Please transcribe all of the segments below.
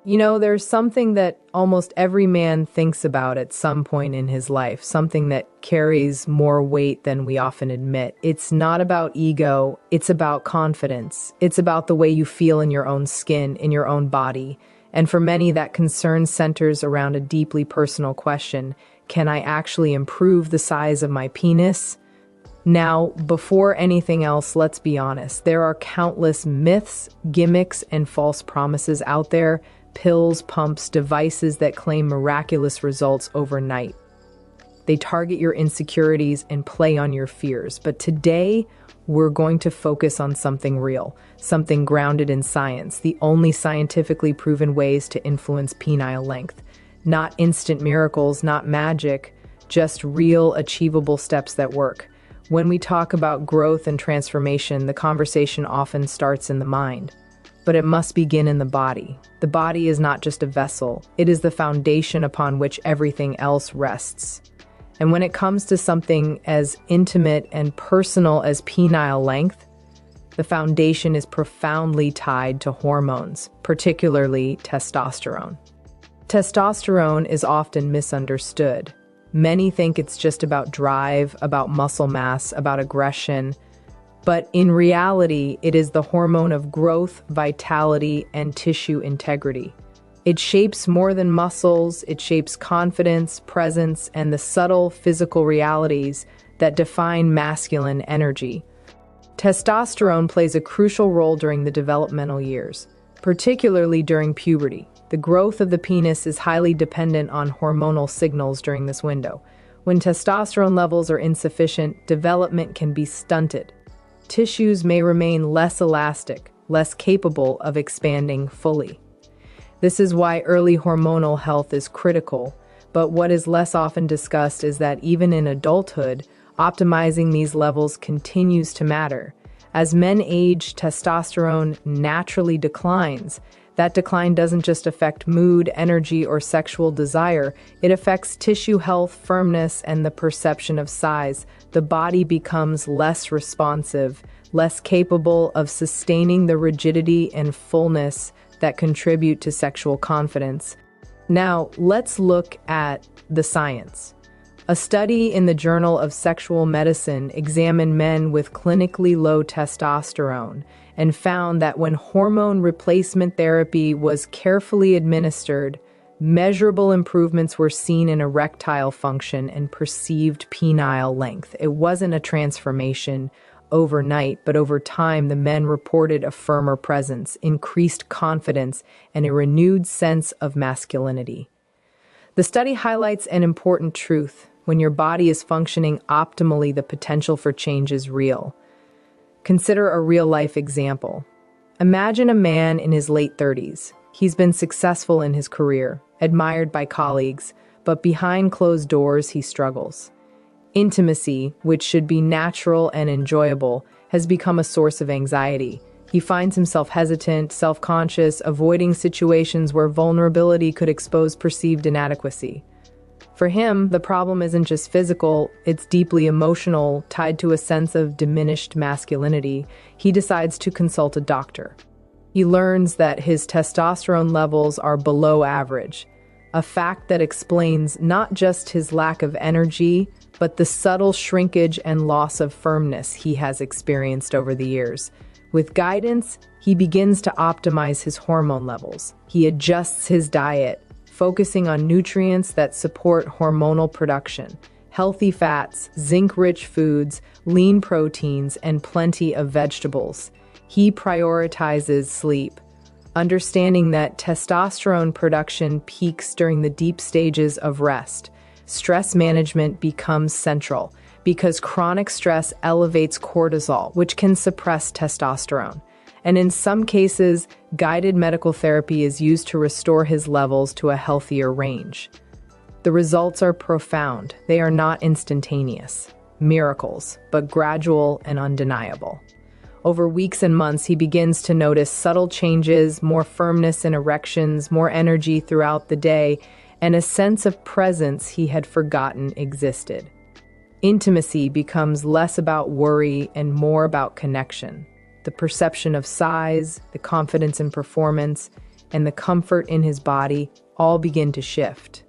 There's something that almost every man thinks about at some point in his life, something that carries more weight than we often admit. It's not about ego, it's about confidence. It's about the way you feel in your own skin, in your own body. And for many, that concern centers around a deeply personal question: can I actually improve the size of my penis? Now, before anything else, let's be honest. There are countless myths, gimmicks, and false promises out there. Pills, pumps, devices that claim miraculous results overnight. They target your insecurities and play on your fears. But today, we're going to focus on something real, something grounded in science, the only scientifically proven ways to influence penile length. Not instant miracles, not magic, just real, achievable steps that work. When we talk about growth and transformation, the conversation often starts in the mind. But it must begin in the body. The body is not just a vessel, it is the foundation upon which everything else rests. And when it comes to something as intimate and personal as penile length, the foundation is profoundly tied to hormones, particularly testosterone. Testosterone is often misunderstood. Many think it's just about drive, about muscle mass, about aggression. But in reality, it is the hormone of growth, vitality, and tissue integrity. It shapes more than muscles, it shapes confidence, presence, and the subtle physical realities that define masculine energy. Testosterone plays a crucial role during the developmental years, particularly during puberty. The growth of the penis is highly dependent on hormonal signals during this window. When testosterone levels are insufficient, development can be stunted. Tissues may remain less elastic, less capable of expanding fully. This is why early hormonal health is critical, but what is less often discussed is that even in adulthood, optimizing these levels continues to matter. As men age, testosterone naturally declines. That decline doesn't just affect mood, energy, or sexual desire. It affects tissue health, firmness, and the perception of size. The body becomes less responsive, less capable of sustaining the rigidity and fullness that contribute to sexual confidence. Now, let's look at the science. A study in the Journal of Sexual Medicine examined men with clinically low testosterone and found that when hormone replacement therapy was carefully administered, measurable improvements were seen in erectile function and perceived penile length. It wasn't a transformation overnight, but over time, the men reported a firmer presence, increased confidence, and a renewed sense of masculinity. The study highlights an important truth. When your body is functioning optimally, the potential for change is real. Consider a real-life example. Imagine a man in his late 30s. He's been successful in his career, admired by colleagues, but behind closed doors, he struggles. Intimacy, which should be natural and enjoyable, has become a source of anxiety. He finds himself hesitant, self-conscious, avoiding situations where vulnerability could expose perceived inadequacy. For him, the problem isn't just physical, it's deeply emotional, tied to a sense of diminished masculinity. He decides to consult a doctor. He learns that his testosterone levels are below average, a fact that explains not just his lack of energy, but the subtle shrinkage and loss of firmness he has experienced over the years. With guidance, he begins to optimize his hormone levels. He adjusts his diet, focusing on nutrients that support hormonal production, healthy fats, zinc-rich foods, lean proteins, and plenty of vegetables. He prioritizes sleep, understanding that testosterone production peaks during the deep stages of rest. Stress management becomes central because chronic stress elevates cortisol, which can suppress testosterone. And in some cases, guided medical therapy is used to restore his levels to a healthier range. The results are profound. They are not instantaneous miracles, but gradual and undeniable. Over weeks and months, he begins to notice subtle changes, more firmness in erections, more energy throughout the day, and a sense of presence he had forgotten existed. Intimacy becomes less about worry and more about connection. The perception of size, the confidence in performance, and the comfort in his body all begin to shift.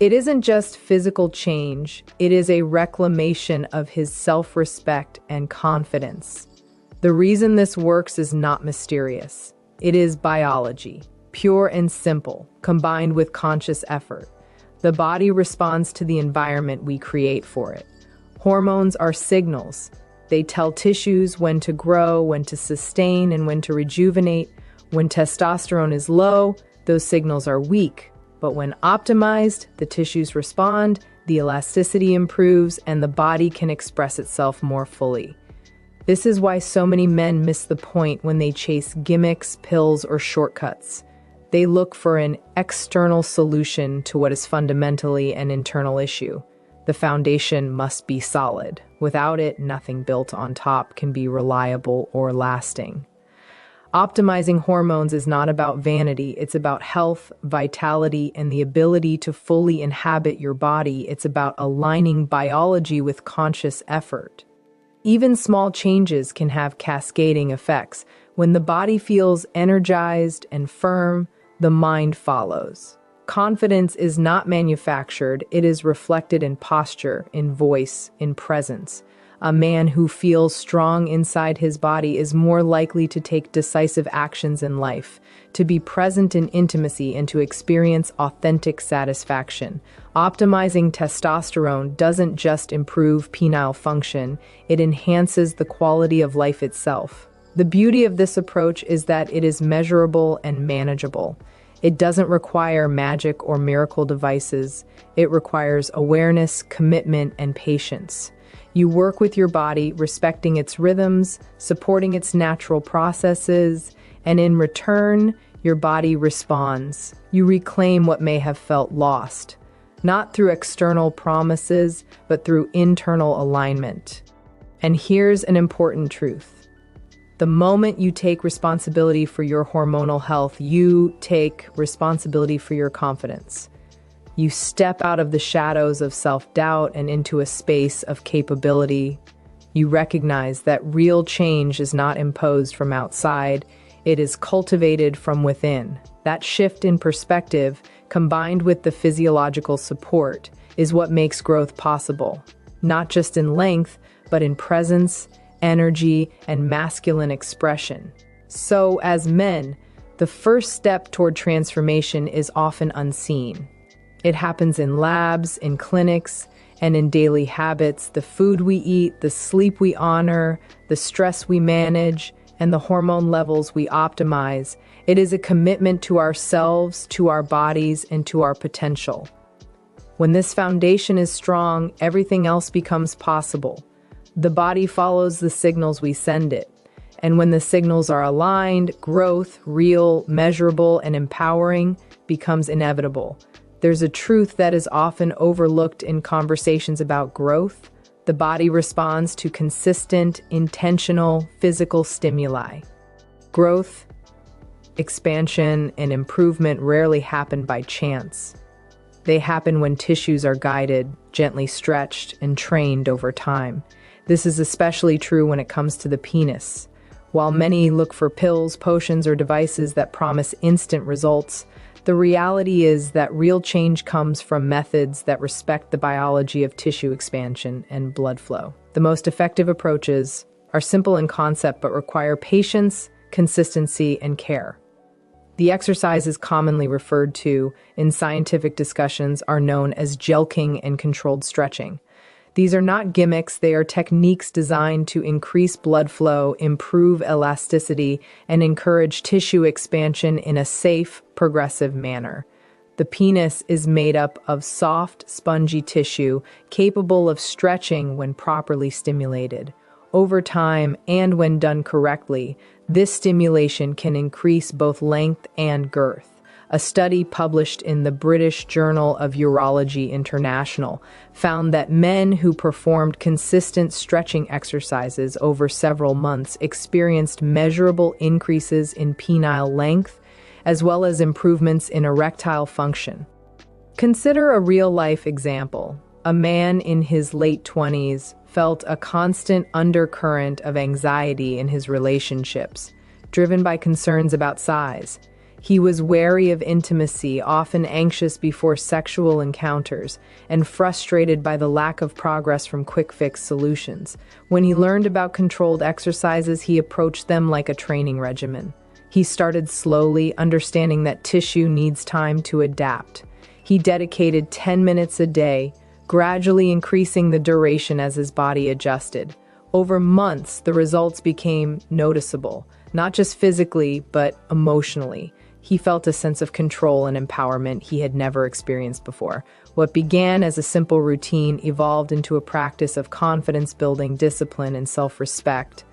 It isn't just physical change, it is a reclamation of his self-respect and confidence. The reason this works is not mysterious. It is biology, pure and simple, combined with conscious effort. The body responds to the environment we create for it. Hormones are signals. They tell tissues when to grow, when to sustain, and when to rejuvenate. When testosterone is low, those signals are weak. But when optimized, the tissues respond, the elasticity improves, and the body can express itself more fully. This is why so many men miss the point when they chase gimmicks, pills, or shortcuts. They look for an external solution to what is fundamentally an internal issue. The foundation must be solid. Without it, nothing built on top can be reliable or lasting. Optimizing hormones is not about vanity, it's about health, vitality, and the ability to fully inhabit your body. It's about aligning biology with conscious effort. Even small changes can have cascading effects. When the body feels energized and firm, the mind follows. Confidence is not manufactured, it is reflected in posture, in voice, in presence. A man who feels strong inside his body is more likely to take decisive actions in life, to be present in intimacy, and to experience authentic satisfaction. Optimizing testosterone doesn't just improve penile function, it enhances the quality of life itself. The beauty of this approach is that it is measurable and manageable. It doesn't require magic or miracle devices. It requires awareness, commitment, and patience. You work with your body, respecting its rhythms, supporting its natural processes, and in return, your body responds. You reclaim what may have felt lost, not through external promises, but through internal alignment. And here's an important truth. The moment you take responsibility for your hormonal health, you take responsibility for your confidence. You step out of the shadows of self-doubt and into a space of capability. You recognize that real change is not imposed from outside, it is cultivated from within. That shift in perspective, combined with the physiological support, is what makes growth possible. Not just in length, but in presence, energy, and masculine expression. So, as men, the first step toward transformation is often unseen. It happens in labs, in clinics, and in daily habits: the food we eat, the sleep we honor, the stress we manage, and the hormone levels we optimize. It is a commitment to ourselves, to our bodies, and to our potential. When this foundation is strong, everything else becomes possible. The body follows the signals we send it. And when the signals are aligned, growth, real, measurable, and empowering, becomes inevitable. There's a truth that is often overlooked in conversations about growth. The body responds to consistent, intentional, physical stimuli. Growth, expansion, and improvement rarely happen by chance. They happen when tissues are guided, gently stretched, and trained over time. This is especially true when it comes to the penis. While many look for pills, potions, or devices that promise instant results, the reality is that real change comes from methods that respect the biology of tissue expansion and blood flow. The most effective approaches are simple in concept but require patience, consistency, and care. The exercises commonly referred to in scientific discussions are known as jelqing and controlled stretching. These are not gimmicks, they are techniques designed to increase blood flow, improve elasticity, and encourage tissue expansion in a safe, progressive manner. The penis is made up of soft, spongy tissue capable of stretching when properly stimulated. Over time, and when done correctly, this stimulation can increase both length and girth. A study published in the British Journal of Urology International found that men who performed consistent stretching exercises over several months experienced measurable increases in penile length, as well as improvements in erectile function. Consider a real-life example. A man in his late 20s felt a constant undercurrent of anxiety in his relationships, driven by concerns about size. He was wary of intimacy, often anxious before sexual encounters, and frustrated by the lack of progress from quick-fix solutions. When he learned about controlled exercises, he approached them like a training regimen. He started slowly, understanding that tissue needs time to adapt. He dedicated 10 minutes a day, gradually increasing the duration as his body adjusted. Over months, the results became noticeable, not just physically, but emotionally. He felt a sense of control and empowerment he had never experienced before. What began as a simple routine evolved into a practice of confidence-building, discipline, and self-respect.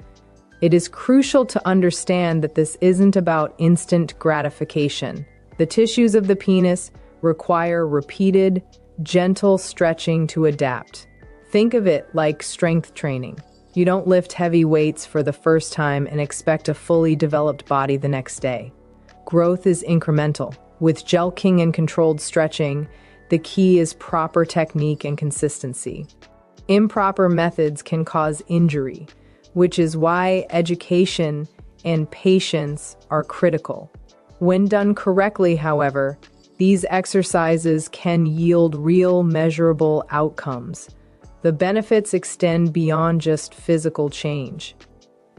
It is crucial to understand that this isn't about instant gratification. The tissues of the penis require repeated, gentle stretching to adapt. Think of it like strength training. You don't lift heavy weights for the first time and expect a fully developed body the next day. Growth is incremental. With jelqing and controlled stretching, the key is proper technique and consistency. Improper methods can cause injury, which is why education and patience are critical. When done correctly, however, these exercises can yield real, measurable outcomes. The benefits extend beyond just physical change.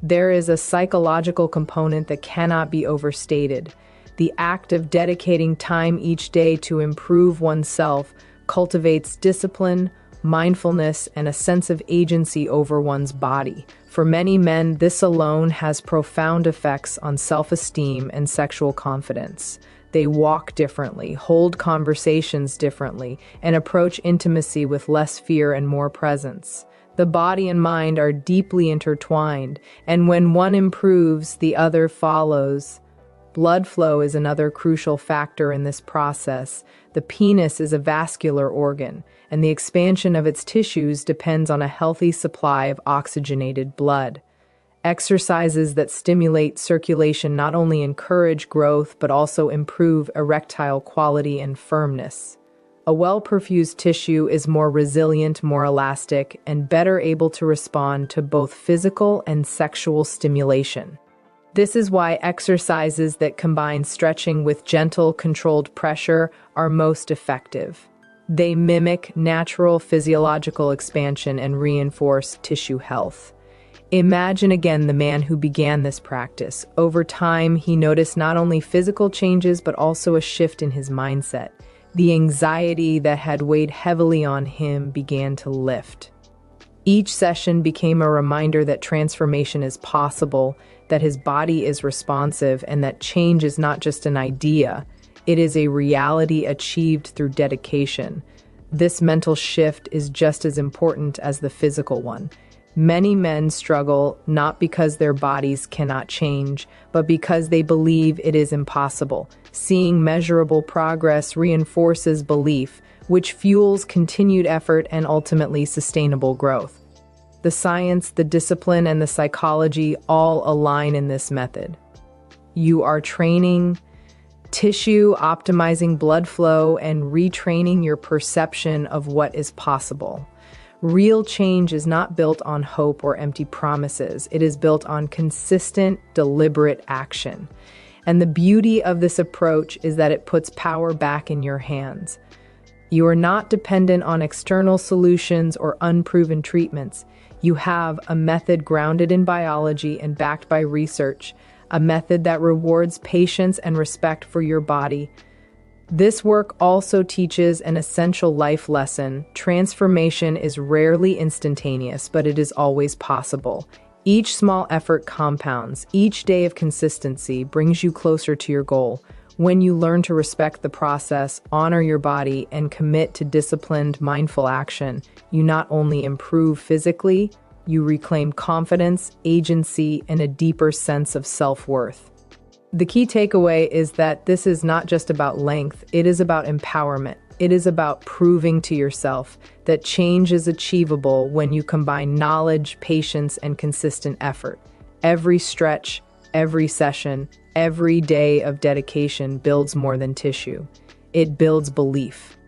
There is a psychological component that cannot be overstated. The act of dedicating time each day to improve oneself cultivates discipline, mindfulness, and a sense of agency over one's body. For many men, this alone has profound effects on self-esteem and sexual confidence. They walk differently, hold conversations differently, and approach intimacy with less fear and more presence. The body and mind are deeply intertwined, and when one improves, the other follows. Blood flow is another crucial factor in this process. The penis is a vascular organ, and the expansion of its tissues depends on a healthy supply of oxygenated blood. Exercises that stimulate circulation not only encourage growth but also improve erectile quality and firmness. A well-perfused tissue is more resilient, more elastic, and better able to respond to both physical and sexual stimulation. This is why exercises that combine stretching with gentle, controlled pressure are most effective. They mimic natural physiological expansion and reinforce tissue health. Imagine again the man who began this practice. Over time, he noticed not only physical changes but also a shift in his mindset. The anxiety that had weighed heavily on him began to lift. Each session became a reminder that transformation is possible, that his body is responsive, and that change is not just an idea, it is a reality achieved through dedication. This mental shift is just as important as the physical one. Many men struggle not because their bodies cannot change, but because they believe it is impossible. Seeing measurable progress reinforces belief, which fuels continued effort and ultimately sustainable growth. The science, the discipline, and the psychology all align in this method. You are training tissue, optimizing blood flow, and retraining your perception of what is possible. Real change is not built on hope or empty promises. It is built on consistent, deliberate action. And the beauty of this approach is that it puts power back in your hands. You are not dependent on external solutions or unproven treatments. You have a method grounded in biology and backed by research, a method that rewards patience and respect for your body. This work also teaches an essential life lesson. Transformation is rarely instantaneous, but it is always possible. Each small effort compounds. Each day of consistency brings you closer to your goal. When you learn to respect the process, honor your body, and commit to disciplined, mindful action, you not only improve physically, you reclaim confidence, agency, and a deeper sense of self-worth. The key takeaway is that this is not just about length, it is about empowerment. It is about proving to yourself that change is achievable when you combine knowledge, patience, and consistent effort. Every stretch, every session, every day of dedication builds more than tissue. It builds belief.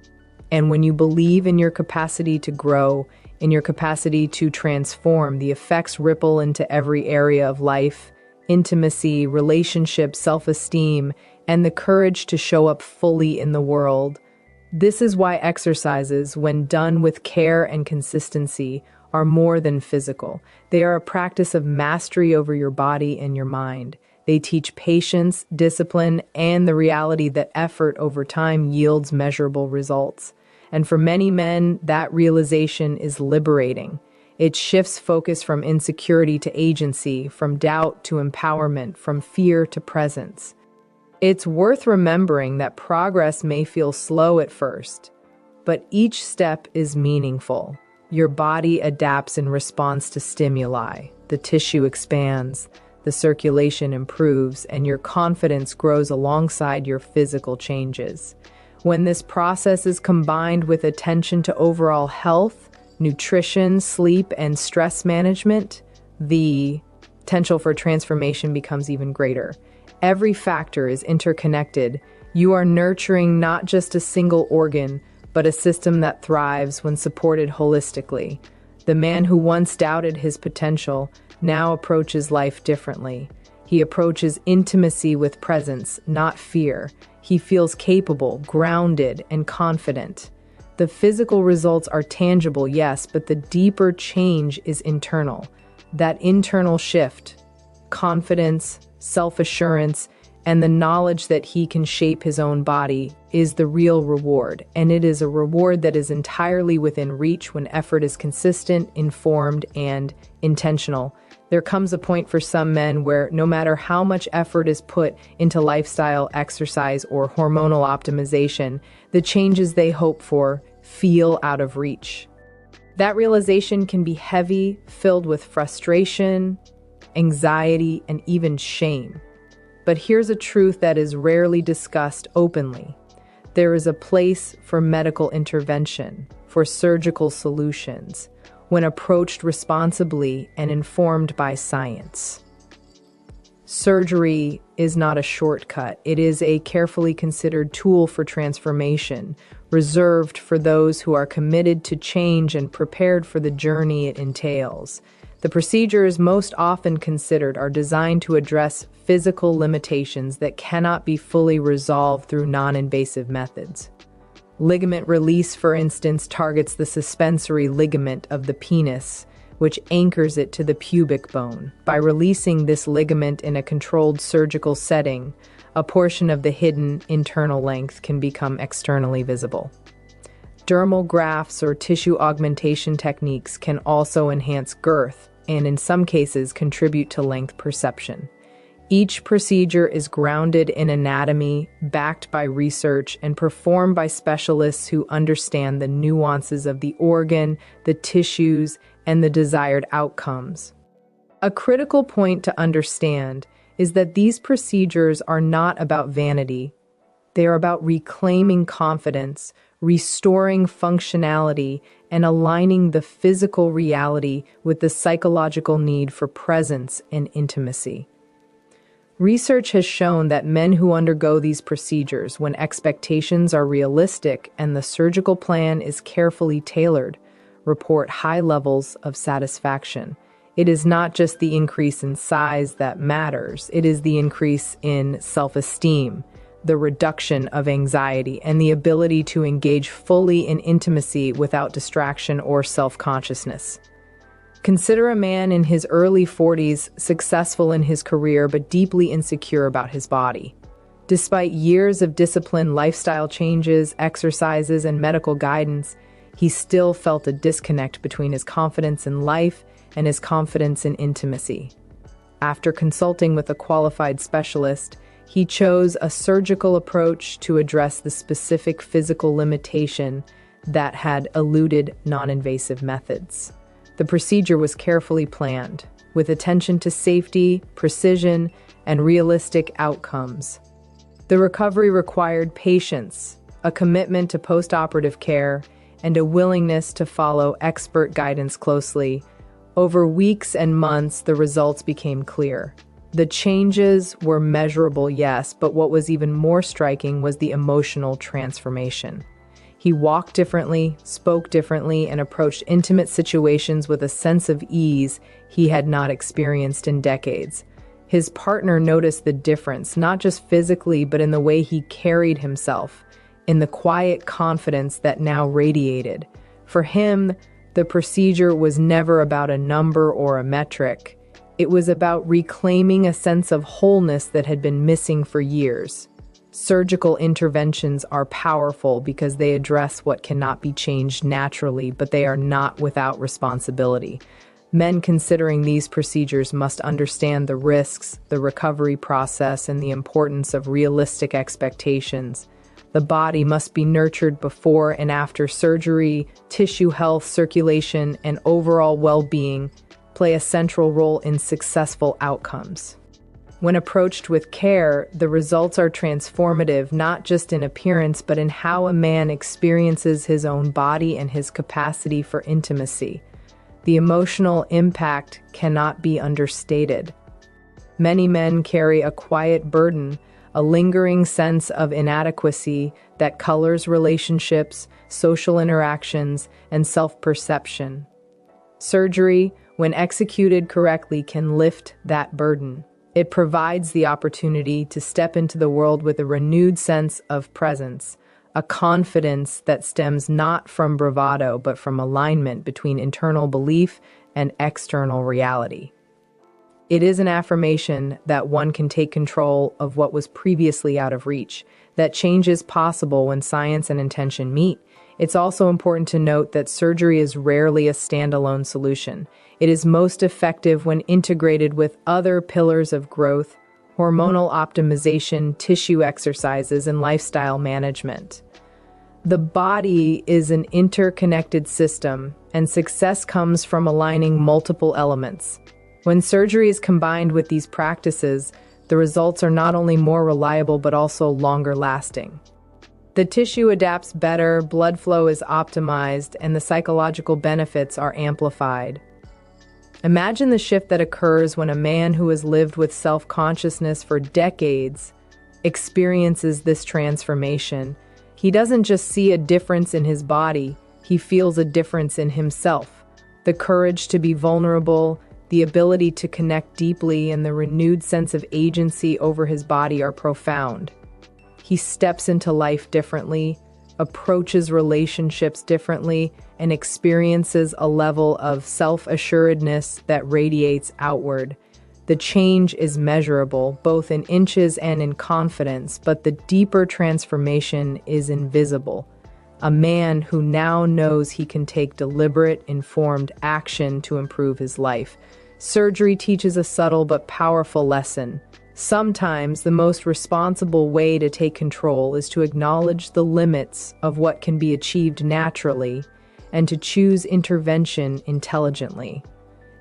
And when you believe in your capacity to grow, in your capacity to transform, the effects ripple into every area of life. Intimacy, relationships, self-esteem, and the courage to show up fully in the world. This is why exercises, when done with care and consistency, are more than physical. They are a practice of mastery over your body and your mind. They teach patience, discipline, and the reality that effort over time yields measurable results. And for many men, that realization is liberating. It shifts focus from insecurity to agency, from doubt to empowerment, from fear to presence. It's worth remembering that progress may feel slow at first, but each step is meaningful. Your body adapts in response to stimuli, the tissue expands, the circulation improves, and your confidence grows alongside your physical changes. When this process is combined with attention to overall health, nutrition, sleep, and stress management, the potential for transformation becomes even greater. Every factor is interconnected. You are nurturing not just a single organ, but a system that thrives when supported holistically. The man who once doubted his potential now approaches life differently. He approaches intimacy with presence, not fear. He feels capable, grounded, and confident. The physical results are tangible, yes, but the deeper change is internal. That internal shift, confidence, self-assurance, and the knowledge that he can shape his own body is the real reward, and it is a reward that is entirely within reach when effort is consistent, informed, and intentional. There comes a point for some men where no matter how much effort is put into lifestyle, exercise, or hormonal optimization, the changes they hope for feel out of reach. That realization can be heavy, filled with frustration, anxiety, and even shame. But here's a truth that is rarely discussed openly. There is a place for medical intervention, for surgical solutions, when approached responsibly and informed by science. Surgery is not a shortcut. It is a carefully considered tool for transformation, reserved for those who are committed to change and prepared for the journey it entails. The procedures most often considered are designed to address physical limitations that cannot be fully resolved through non-invasive methods. Ligament release, for instance, targets the suspensory ligament of the penis, which anchors it to the pubic bone. By releasing this ligament in a controlled surgical setting, a portion of the hidden internal length can become externally visible. Dermal grafts or tissue augmentation techniques can also enhance girth and in some cases contribute to length perception. Each procedure is grounded in anatomy, backed by research, and performed by specialists who understand the nuances of the organ, the tissues, and the desired outcomes. A critical point to understand is that these procedures are not about vanity. They are about reclaiming confidence, restoring functionality, and aligning the physical reality with the psychological need for presence and intimacy. Research has shown that men who undergo these procedures, when expectations are realistic and the surgical plan is carefully tailored, report high levels of satisfaction. It is not just the increase in size that matters, it is the increase in self-esteem, the reduction of anxiety, and the ability to engage fully in intimacy without distraction or self-consciousness. Consider a man in his early 40s, successful in his career but deeply insecure about his body. Despite years of disciplined lifestyle changes, exercises, and medical guidance, he still felt a disconnect between his confidence in life and his confidence in intimacy. After consulting with a qualified specialist, he chose a surgical approach to address the specific physical limitation that had eluded non-invasive methods. The procedure was carefully planned, with attention to safety, precision, and realistic outcomes. The recovery required patience, a commitment to post-operative care, and a willingness to follow expert guidance closely. Over weeks and months, the results became clear. The changes were measurable, yes, but what was even more striking was the emotional transformation. He walked differently, spoke differently, and approached intimate situations with a sense of ease he had not experienced in decades. His partner noticed the difference, not just physically, but in the way he carried himself, in the quiet confidence that now radiated. For him, the procedure was never about a number or a metric. It was about reclaiming a sense of wholeness that had been missing for years. Surgical interventions are powerful because they address what cannot be changed naturally, but they are not without responsibility. Men considering these procedures must understand the risks, the recovery process, and the importance of realistic expectations. The body must be nurtured before and after surgery. Tissue health, circulation, and overall well-being play a central role in successful outcomes. When approached with care, the results are transformative, not just in appearance, but in how a man experiences his own body and his capacity for intimacy. The emotional impact cannot be understated. Many men carry a quiet burden, a lingering sense of inadequacy that colors relationships, social interactions, and self-perception. Surgery, when executed correctly, can lift that burden. It provides the opportunity to step into the world with a renewed sense of presence, a confidence that stems not from bravado but from alignment between internal belief and external reality. It is an affirmation that one can take control of what was previously out of reach, that change is possible when science and intention meet. It's also important to note that surgery is rarely a standalone solution. It is most effective when integrated with other pillars of growth, hormonal optimization, tissue exercises, and lifestyle management. The body is an interconnected system, and success comes from aligning multiple elements. When surgery is combined with these practices, the results are not only more reliable but also longer lasting. The tissue adapts better, blood flow is optimized, and the psychological benefits are amplified. Imagine the shift that occurs when a man who has lived with self-consciousness for decades experiences this transformation. He doesn't just see a difference in his body, he feels a difference in himself. The courage to be vulnerable, the ability to connect deeply, and the renewed sense of agency over his body are profound. He steps into life differently, approaches relationships differently, and experiences a level of self-assuredness that radiates outward. The change is measurable, both in inches and in confidence, but the deeper transformation is invisible. A man who now knows he can take deliberate, informed action to improve his life. Surgery teaches a subtle but powerful lesson. Sometimes the most responsible way to take control is to acknowledge the limits of what can be achieved naturally and to choose intervention intelligently.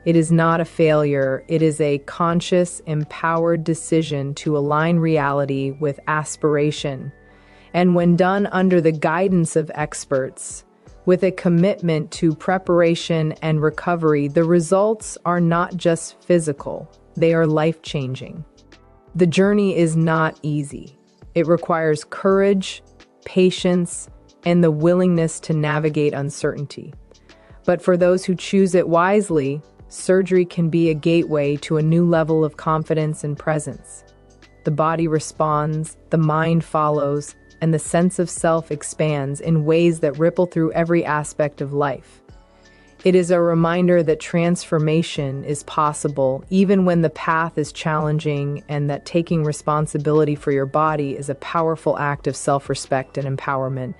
It is not a failure, it is a conscious, empowered decision to align reality with aspiration. And when done under the guidance of experts, with a commitment to preparation and recovery, the results are not just physical, they are life-changing. The journey is not easy. It requires courage, patience, and the willingness to navigate uncertainty. But for those who choose it wisely, surgery can be a gateway to a new level of confidence and presence. The body responds, the mind follows, and the sense of self expands in ways that ripple through every aspect of life. It is a reminder that transformation is possible even when the path is challenging, and that taking responsibility for your body is a powerful act of self-respect and empowerment.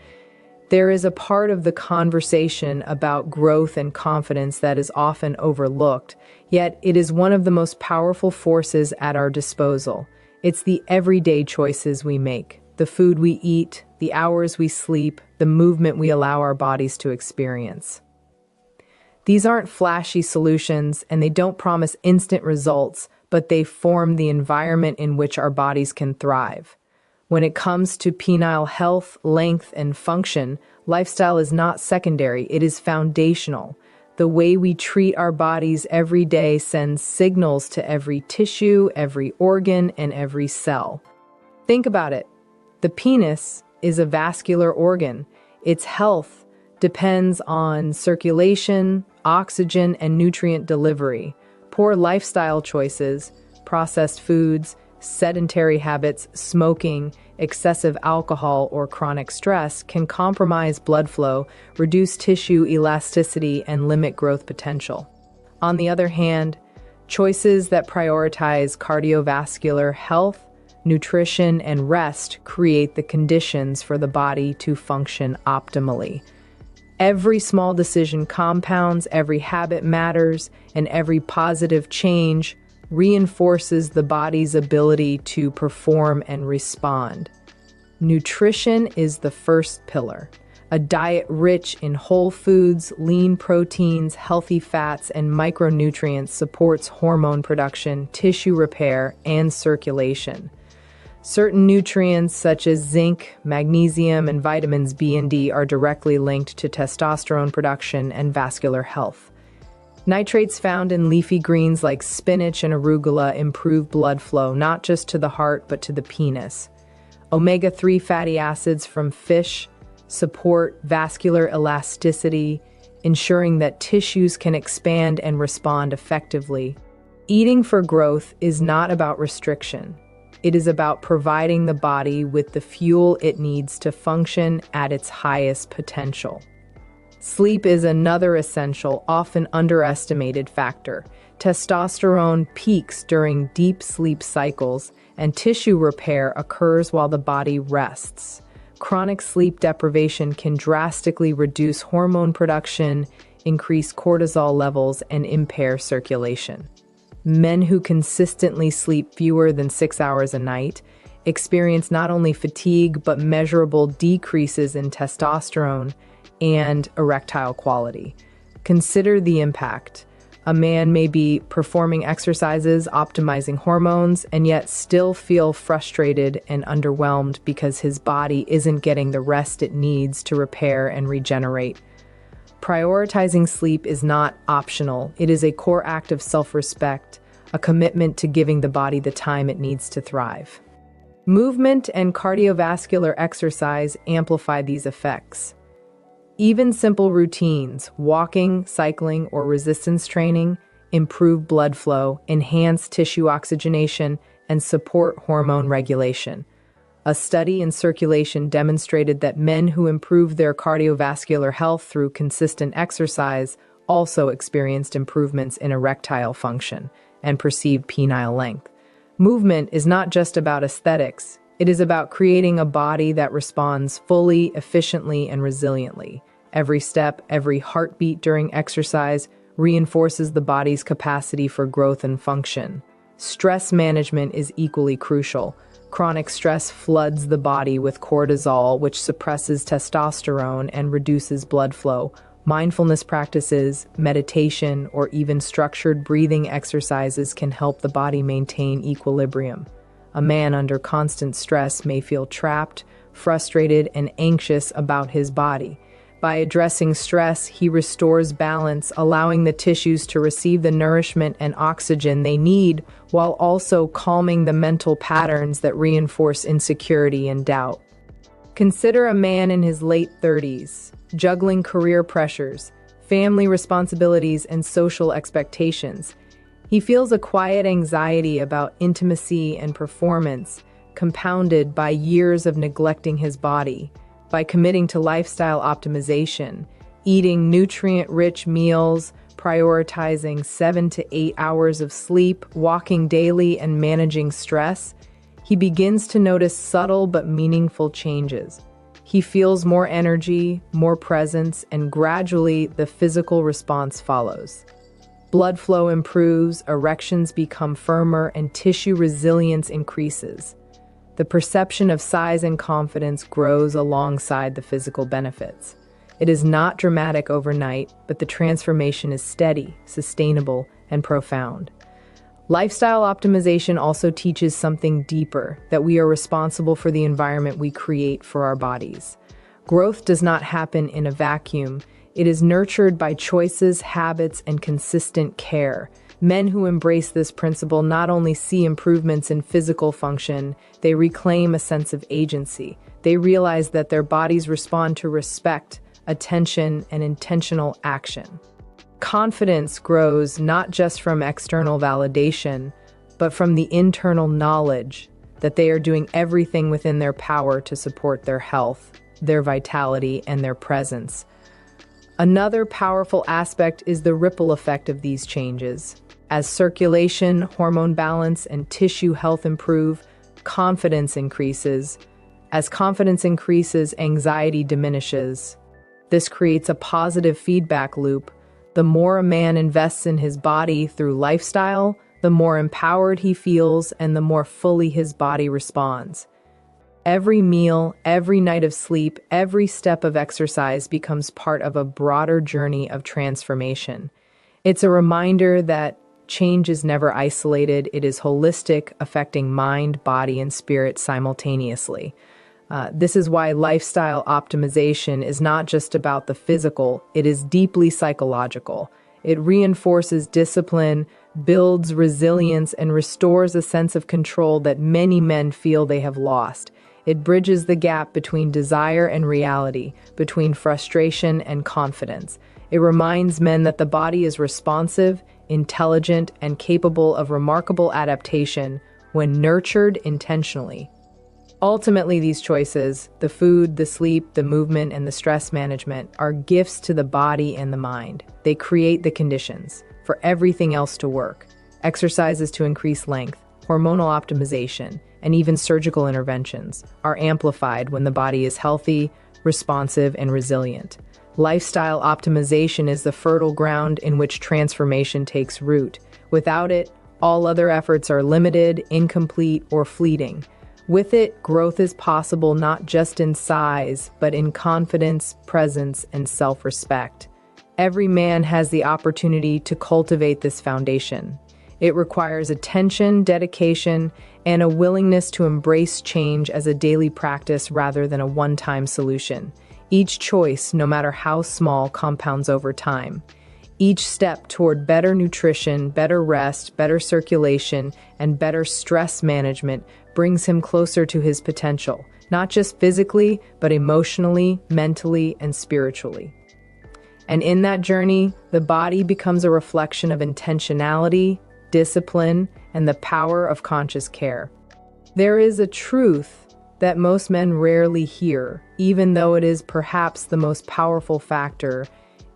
There is a part of the conversation about growth and confidence that is often overlooked, yet it is one of the most powerful forces at our disposal. It's the everyday choices we make, the food we eat, the hours we sleep, the movement we allow our bodies to experience. These aren't flashy solutions, and they don't promise instant results, but they form the environment in which our bodies can thrive. When it comes to penile health, length, and function, lifestyle is not secondary, it is foundational. The way we treat our bodies every day sends signals to every tissue, every organ, and every cell. Think about it. The penis is a vascular organ. Its health depends on circulation, oxygen, and nutrient delivery. Poor lifestyle choices, processed foods, sedentary habits, smoking, excessive alcohol, or chronic stress can compromise blood flow, reduce tissue elasticity, and limit growth potential. On the other hand, choices that prioritize cardiovascular health, nutrition, and rest create the conditions for the body to function optimally. Every small decision compounds, every habit matters, and every positive change reinforces the body's ability to perform and respond. Nutrition is the first pillar. A diet rich in whole foods, lean proteins, healthy fats, and micronutrients supports hormone production, tissue repair, and circulation. Certain nutrients such as zinc, magnesium, and vitamins B and D are directly linked to testosterone production and vascular health. Nitrates found in leafy greens like spinach and arugula improve blood flow not just to the heart but to the penis. Omega-3 fatty acids from fish support vascular elasticity, ensuring that tissues can expand and respond effectively. Eating for growth is not about restriction. It is about providing the body with the fuel it needs to function at its highest potential. Sleep is another essential, often underestimated factor. Testosterone peaks during deep sleep cycles, and tissue repair occurs while the body rests. Chronic sleep deprivation can drastically reduce hormone production, increase cortisol levels, and impair circulation. Men who consistently sleep fewer than 6 hours a night experience not only fatigue but measurable decreases in testosterone and erectile quality. Consider the impact. A man may be performing exercises, optimizing hormones, and yet still feel frustrated and underwhelmed because his body isn't getting the rest it needs to repair and regenerate. Prioritizing sleep is not optional. It is a core act of self-respect, a commitment to giving the body the time it needs to thrive. Movement and cardiovascular exercise amplify these effects. Even simple routines, walking, cycling, or resistance training, improve blood flow, enhance tissue oxygenation, and support hormone regulation. A study in Circulation demonstrated that men who improved their cardiovascular health through consistent exercise also experienced improvements in erectile function and perceived penile length. Movement is not just about aesthetics. It is about creating a body that responds fully, efficiently, and resiliently. Every step, every heartbeat during exercise reinforces the body's capacity for growth and function. Stress management is equally crucial. Chronic stress floods the body with cortisol, which suppresses testosterone and reduces blood flow. Mindfulness practices, meditation, or even structured breathing exercises can help the body maintain equilibrium. A man under constant stress may feel trapped, frustrated, and anxious about his body. By addressing stress, he restores balance, allowing the tissues to receive the nourishment and oxygen they need, while also calming the mental patterns that reinforce insecurity and doubt. Consider a man in his late 30s, juggling career pressures, family responsibilities, and social expectations. He feels a quiet anxiety about intimacy and performance, compounded by years of neglecting his body. By committing to lifestyle optimization, eating nutrient-rich meals, prioritizing 7 to 8 hours of sleep, walking daily, and managing stress, he begins to notice subtle but meaningful changes. He feels more energy, more presence, and gradually the physical response follows. Blood flow improves, erections become firmer, and tissue resilience increases. The perception of size and confidence grows alongside the physical benefits. It is not dramatic overnight, but the transformation is steady, sustainable, and profound. Lifestyle optimization also teaches something deeper, that we are responsible for the environment we create for our bodies. Growth does not happen in a vacuum. It is nurtured by choices, habits, and consistent care. Men who embrace this principle not only see improvements in physical function, they reclaim a sense of agency. They realize that their bodies respond to respect, attention, and intentional action. Confidence grows not just from external validation, but from the internal knowledge that they are doing everything within their power to support their health, their vitality, and their presence. Another powerful aspect is the ripple effect of these changes. As circulation, hormone balance, and tissue health improve, confidence increases. As confidence increases, anxiety diminishes. This creates a positive feedback loop. The more a man invests in his body through lifestyle, the more empowered he feels and the more fully his body responds. Every meal, every night of sleep, every step of exercise becomes part of a broader journey of transformation. It's a reminder that change is never isolated, it is holistic, affecting mind, body, and spirit simultaneously. This is why lifestyle optimization is not just about the physical, it is deeply psychological. It reinforces discipline, builds resilience, and restores a sense of control that many men feel they have lost. It bridges the gap between desire and reality, between frustration and confidence. It reminds men that the body is responsive, intelligent, and capable of remarkable adaptation when nurtured intentionally. Ultimately, these choices, the food, the sleep, the movement, and the stress management, are gifts to the body and the mind. They create the conditions for everything else to work. Exercises to increase length, hormonal optimization, and even surgical interventions are amplified when the body is healthy, responsive, and resilient. Lifestyle optimization is the fertile ground in which transformation takes root. Without it, all other efforts are limited, incomplete, or fleeting. With it, growth is possible not just in size, but in confidence, presence, and self-respect. Every man has the opportunity to cultivate this foundation. It requires attention, dedication, and a willingness to embrace change as a daily practice rather than a one-time solution. Each choice, no matter how small, compounds over time. Each step toward better nutrition, better rest, better circulation, and better stress management brings him closer to his potential, not just physically, but emotionally, mentally, and spiritually. And in that journey, the body becomes a reflection of intentionality, discipline, and the power of conscious care. There is a truth that most men rarely hear, even though it is perhaps the most powerful factor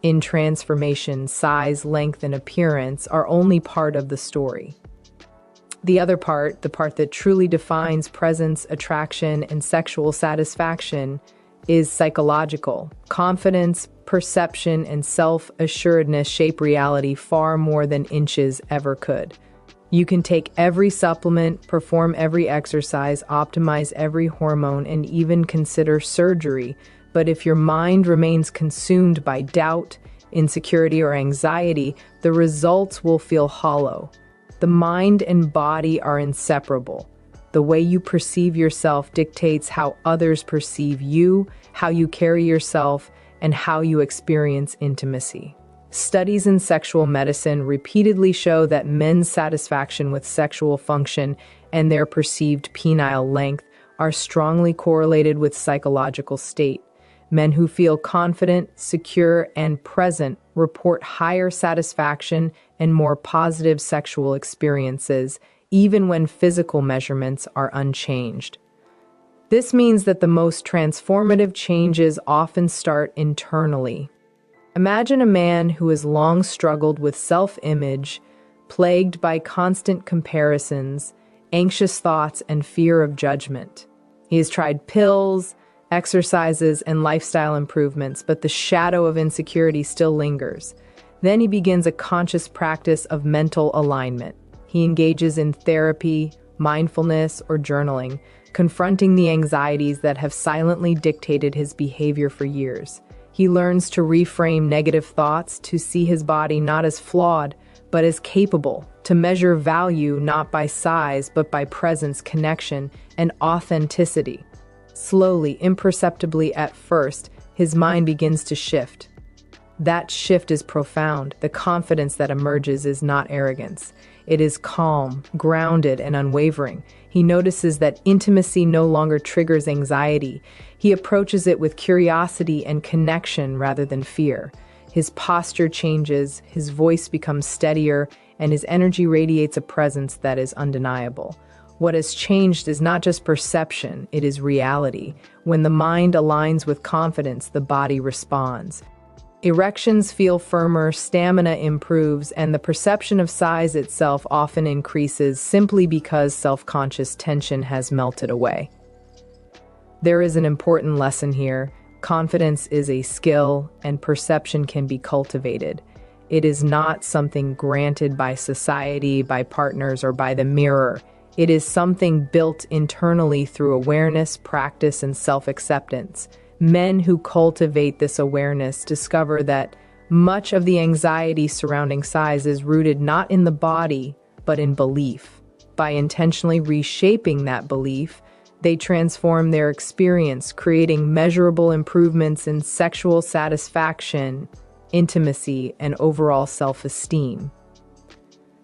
in transformation. Size, length, and appearance are only part of the story. The other part, the part that truly defines presence, attraction, and sexual satisfaction, is psychological. Confidence, perception, and self-assuredness shape reality far more than inches ever could. You can take every supplement, perform every exercise, optimize every hormone, and even consider surgery, but if your mind remains consumed by doubt, insecurity, or anxiety, the results will feel hollow. The mind and body are inseparable. The way you perceive yourself dictates how others perceive you, how you carry yourself, and how you experience intimacy. Studies in sexual medicine repeatedly show that men's satisfaction with sexual function and their perceived penile length are strongly correlated with psychological state. Men who feel confident, secure, and present report higher satisfaction and more positive sexual experiences, even when physical measurements are unchanged. This means that the most transformative changes often start internally. Imagine a man who has long struggled with self-image, plagued by constant comparisons, anxious thoughts, and fear of judgment. He has tried pills, exercises, and lifestyle improvements, but the shadow of insecurity still lingers. Then he begins a conscious practice of mental alignment. He engages in therapy, mindfulness, or journaling, confronting the anxieties that have silently dictated his behavior for years. He learns to reframe negative thoughts, to see his body not as flawed, but as capable, to measure value not by size, but by presence, connection, and authenticity. Slowly, imperceptibly at first, his mind begins to shift. That shift is profound. The confidence that emerges is not arrogance. It is calm, grounded, and unwavering. He notices that intimacy no longer triggers anxiety. He approaches it with curiosity and connection rather than fear. His posture changes, his voice becomes steadier, and his energy radiates a presence that is undeniable. What has changed is not just perception, it is reality. When the mind aligns with confidence, the body responds. Erections feel firmer, stamina improves, and the perception of size itself often increases simply because self-conscious tension has melted away. There is an important lesson here. Confidence is a skill, and perception can be cultivated. It is not something granted by society, by partners, or by the mirror. It is something built internally through awareness, practice, and self-acceptance. Men who cultivate this awareness discover that much of the anxiety surrounding size is rooted not in the body, but in belief. By intentionally reshaping that belief, they transform their experience, creating measurable improvements in sexual satisfaction, intimacy, and overall self-esteem.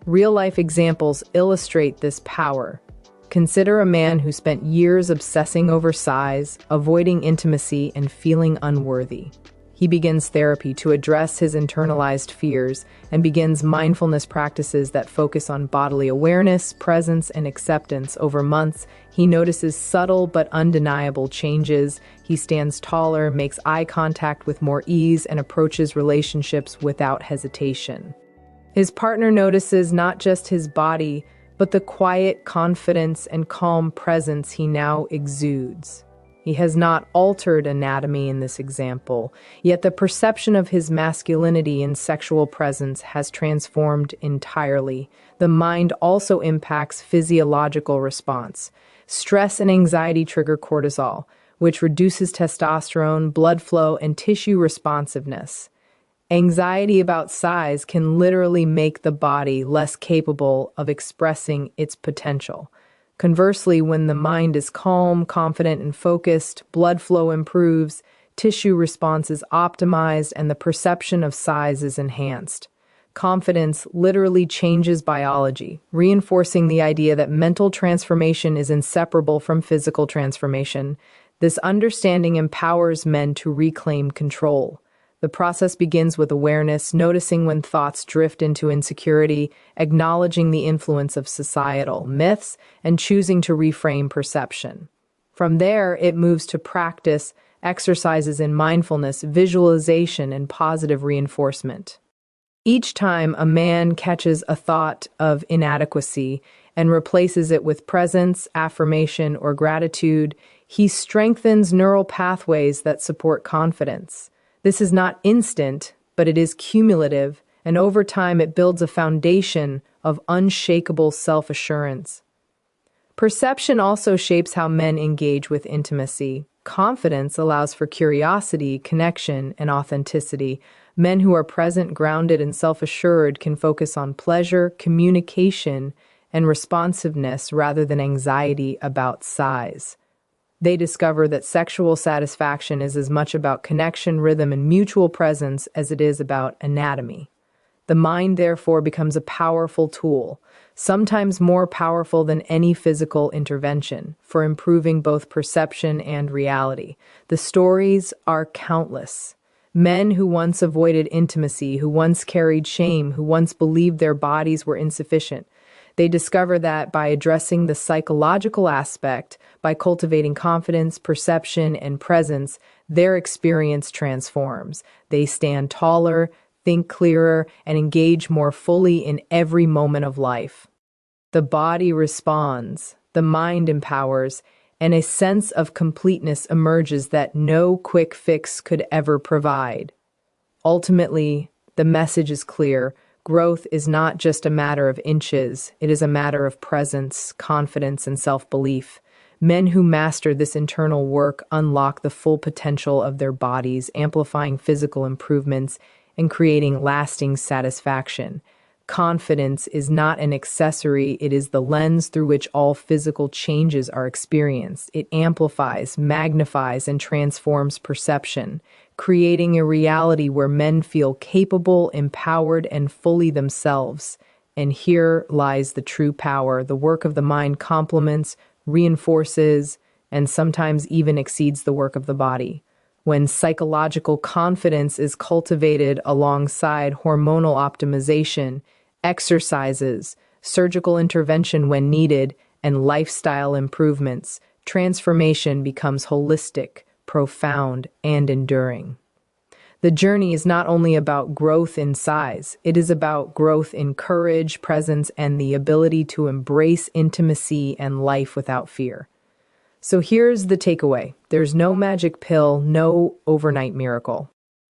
Real-life examples illustrate this power. Consider a man who spent years obsessing over size, avoiding intimacy, and feeling unworthy. He begins therapy to address his internalized fears and begins mindfulness practices that focus on bodily awareness, presence, and acceptance. Over months, he notices subtle but undeniable changes. He stands taller, makes eye contact with more ease, and approaches relationships without hesitation. His partner notices not just his body, but the quiet confidence and calm presence he now exudes. He has not altered anatomy in this example, yet the perception of his masculinity and sexual presence has transformed entirely. The mind also impacts physiological response. Stress and anxiety trigger cortisol, which reduces testosterone, blood flow, and tissue responsiveness. Anxiety about size can literally make the body less capable of expressing its potential. Conversely, when the mind is calm, confident, and focused, blood flow improves, tissue response is optimized, and the perception of size is enhanced. Confidence literally changes biology, reinforcing the idea that mental transformation is inseparable from physical transformation. This understanding empowers men to reclaim control. The process begins with awareness, noticing when thoughts drift into insecurity, acknowledging the influence of societal myths, and choosing to reframe perception. From there, it moves to practice, exercises in mindfulness, visualization, and positive reinforcement. Each time a man catches a thought of inadequacy and replaces it with presence, affirmation, or gratitude, he strengthens neural pathways that support confidence. This is not instant, but it is cumulative, and over time it builds a foundation of unshakable self-assurance. Perception also shapes how men engage with intimacy. Confidence allows for curiosity, connection, and authenticity. Men who are present, grounded, and self-assured can focus on pleasure, communication, and responsiveness rather than anxiety about size. They discover that sexual satisfaction is as much about connection, rhythm, and mutual presence as it is about anatomy. The mind, therefore, becomes a powerful tool, sometimes more powerful than any physical intervention, for improving both perception and reality. The stories are countless. Men who once avoided intimacy, who once carried shame, who once believed their bodies were insufficient. They discover that by addressing the psychological aspect, by cultivating confidence, perception, and presence, their experience transforms. They stand taller, think clearer, and engage more fully in every moment of life. The body responds, the mind empowers, and a sense of completeness emerges that no quick fix could ever provide. Ultimately, the message is clear. Growth is not just a matter of inches, it is a matter of presence, confidence, and self-belief. Men who master this internal work unlock the full potential of their bodies, amplifying physical improvements and creating lasting satisfaction. Confidence is not an accessory, it is the lens through which all physical changes are experienced. It amplifies, magnifies, and transforms perception, creating a reality where men feel capable, empowered, and fully themselves. And here lies the true power. The work of the mind complements, reinforces, and sometimes even exceeds the work of the body. When psychological confidence is cultivated alongside hormonal optimization, exercises, surgical intervention when needed, and lifestyle improvements, transformation becomes holistic, profound, and enduring. The journey is not only about growth in size, it is about growth in courage, presence, and the ability to embrace intimacy and life without fear. So here's the takeaway. There's no magic pill, no overnight miracle.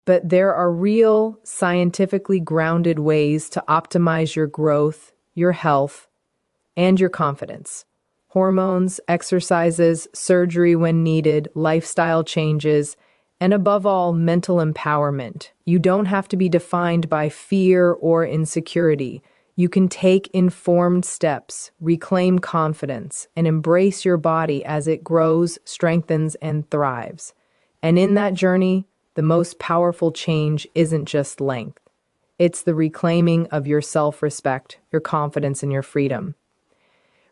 But there are real, scientifically grounded ways to optimize your growth, your health, and your confidence. Hormones, exercises, surgery when needed, lifestyle changes, and above all, mental empowerment. You don't have to be defined by fear or insecurity. You can take informed steps, reclaim confidence, and embrace your body as it grows, strengthens, and thrives. And in that journey, the most powerful change isn't just length. It's the reclaiming of your self-respect, your confidence, and your freedom.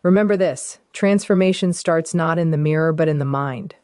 Remember this, transformation starts not in the mirror, but in the mind.